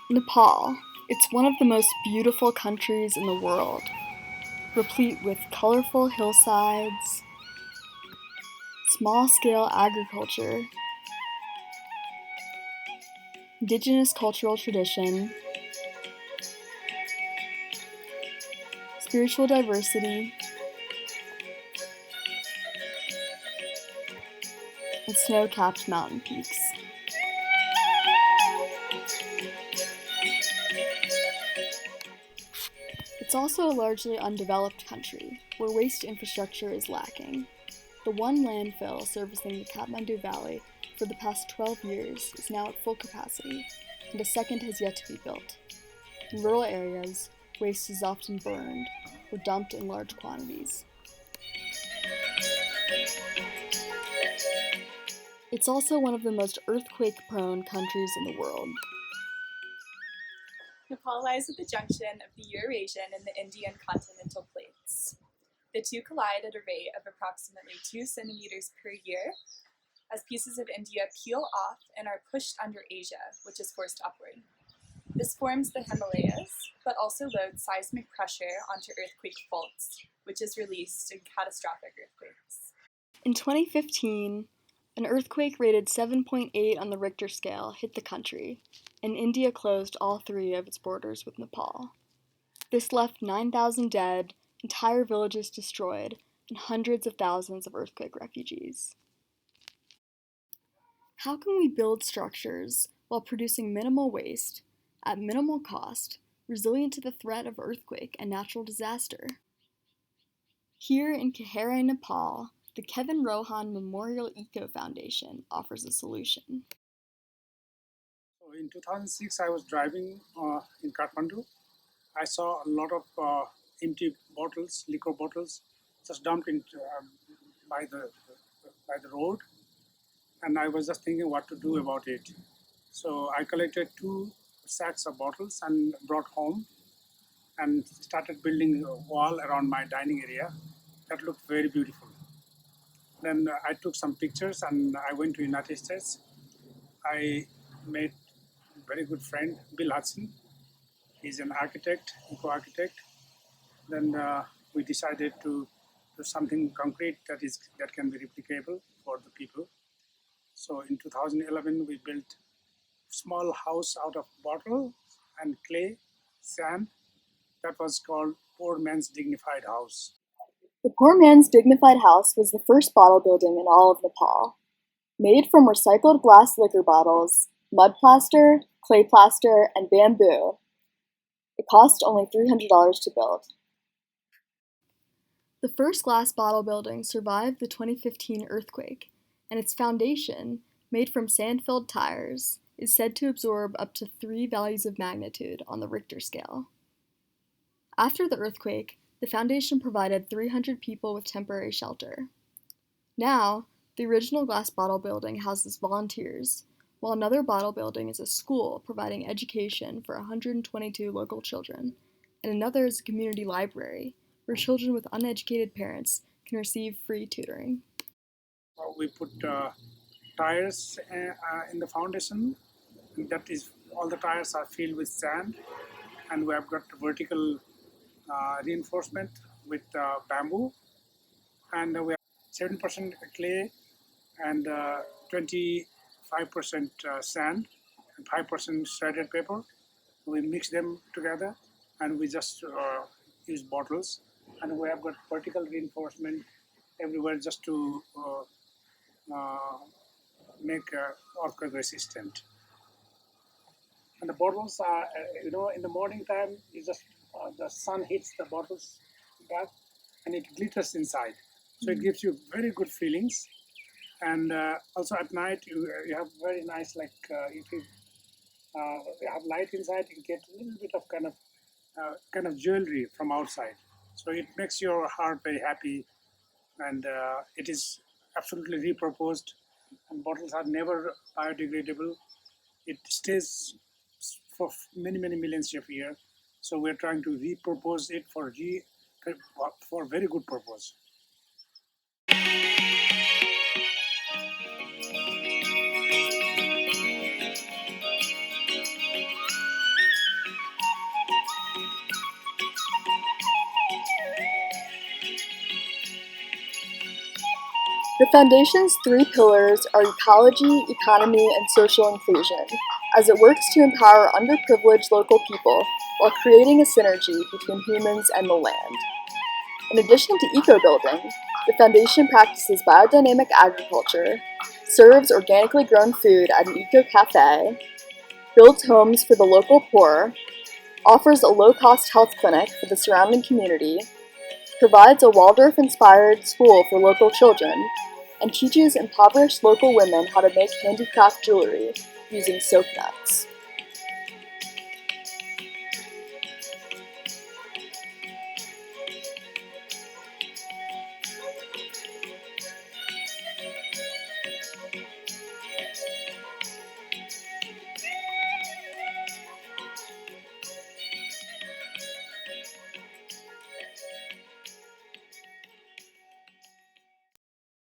Nepal. It's one of the most beautiful countries in the world, replete with colorful hillsides, small-scale agriculture, indigenous cultural tradition, spiritual diversity, and snow-capped mountain peaks. It's also a largely undeveloped country, where waste infrastructure is lacking. The one landfill servicing the Kathmandu Valley for the past 12 years is now at full capacity, and a second has yet to be built. In rural areas, waste is often burned or dumped in large quantities. It's also one of the most earthquake-prone countries in the world. Nepal lies at the junction of the Eurasian and the Indian continental plates. The two collide at a rate of approximately 2 centimeters per year as pieces of India peel off and are pushed under Asia, which is forced upward. This forms the Himalayas, but also loads seismic pressure onto earthquake faults, which is released in catastrophic earthquakes. In 2015, an earthquake rated 7.8 on the Richter scale hit the country, and India closed all 3 of its borders with Nepal. This left 9,000 dead, entire villages destroyed, and hundreds of thousands of earthquake refugees. How can we build structures while producing minimal waste, at minimal cost, resilient to the threat of earthquake and natural disaster? Here in KRMEF, Nepal, the Rohan Memorial Eco Foundation offers a solution. So in 2006, I was driving in Kathmandu. I saw a lot of empty bottles, liquor bottles, just dumped by the road, and I was just thinking what to do about it. So I collected 2 sacks of bottles and brought home and started building a wall around my dining area. That looked very beautiful. Then I took some pictures and I went to United States. I made a very good friend, Bill Hudson. He's an architect, eco-architect. Then we decided to do something concrete that can be replicable for the people. So in 2011, we built a small house out of bottle and clay, sand. That was called Poor Man's Dignified House. The Poor Man's Dignified House was the first bottle building in all of Nepal. Made from recycled glass liquor bottles, mud plaster, clay plaster, and bamboo, it cost only $300 to build. The first glass bottle building survived the 2015 earthquake, and its foundation, made from sand-filled tires, is said to absorb up to 3 values of magnitude on the Richter scale. After the earthquake, the foundation provided 300 people with temporary shelter. Now, the original glass bottle building houses volunteers, while another bottle building is a school providing education for 122 local children, and another is a community library where children with uneducated parents can receive free tutoring. We put tires in the foundation. That is, all the tires are filled with sand, and we have got vertical reinforcement with bamboo, and we have 7% clay and 25% sand and 5% shredded paper. We mix them together and we just use bottles, and we have got vertical reinforcement everywhere just to make earthquake resistant. And the bottles are, in the morning time, the sun hits the bottles back and it glitters inside. So it gives you very good feelings. And also at night, you have very nice, if you have light inside, you get a little bit of kind of jewelry from outside. So it makes your heart very happy, and it is absolutely repurposed. And bottles are never biodegradable. It stays for many millions of years. So we're trying to repurpose it for very good purpose. The Foundation's three pillars are ecology, economy, and social inclusion, as it works to empower underprivileged local people while creating a synergy between humans and the land. In addition to eco building, the Foundation practices biodynamic agriculture, serves organically grown food at an eco cafe, builds homes for the local poor, offers a low-cost health clinic for the surrounding community, provides a Waldorf-inspired school for local children, and teaches impoverished local women how to make handicraft jewelry using soap nuts.